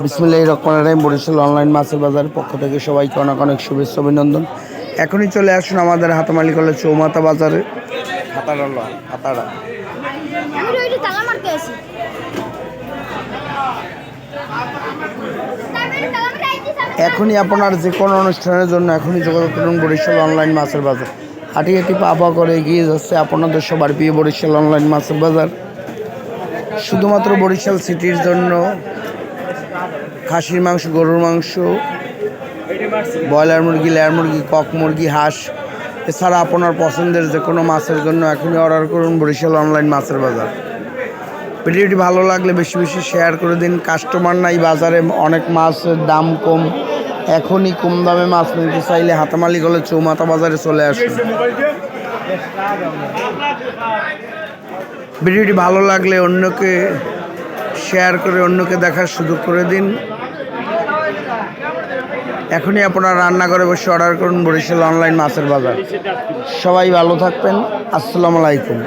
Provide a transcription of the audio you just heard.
বিসমিল্লাহির রহমানির রহিম। বরিশাল অনলাইন মাছের বাজারের পক্ষ থেকে সবাইকে অনেক অনেক শুভেচ্ছা অভিনন্দন। এখনই চলে আসুন আমাদের হাতামালি কলেজ চৌমাথা বাজারে। হাতাড়া এখনই আপনার যে কোনো অনুষ্ঠানের জন্য এখনই যোগাযোগ করুন বরিশাল অনলাইন মাছের বাজার। হাঁটি হাঁটি পা করে এগিয়ে যাচ্ছে আপনাদের সবার প্রিয় বরিশাল অনলাইন মাছের বাজার। শুধুমাত্র বরিশাল সিটির জন্য খাসির মাংস, গরুর মাংস, ব্রয়লার মুরগি, লেয়ার মুরগি, কক মুরগি, হাঁস, এছাড়া আপনার পছন্দের যে কোনো মাছের জন্য এখনই অর্ডার করুন বরিশাল অনলাইন মাছের বাজার। ভিডিওটি ভালো লাগলে বেশি বেশি শেয়ার করে দিন। কাস্টমার নাই বাজারে, অনেক মাছের দাম কম। এখনই কম দামে মাছ নিতে চাইলে হাতামালি কলেজ চৌমাথা বাজারে চলে আসুন। ভিডিওটি ভালো লাগলে অন্যকে শেয়ার করে অন্যকে দেখার সুযোগ করে দিন। এখনই আপনারা রান্নাঘরে বসে অর্ডার করুন বরিশাল অনলাইন মাছের বাজার। সবাই ভালো থাকবেন। আসসালামু আলাইকুম।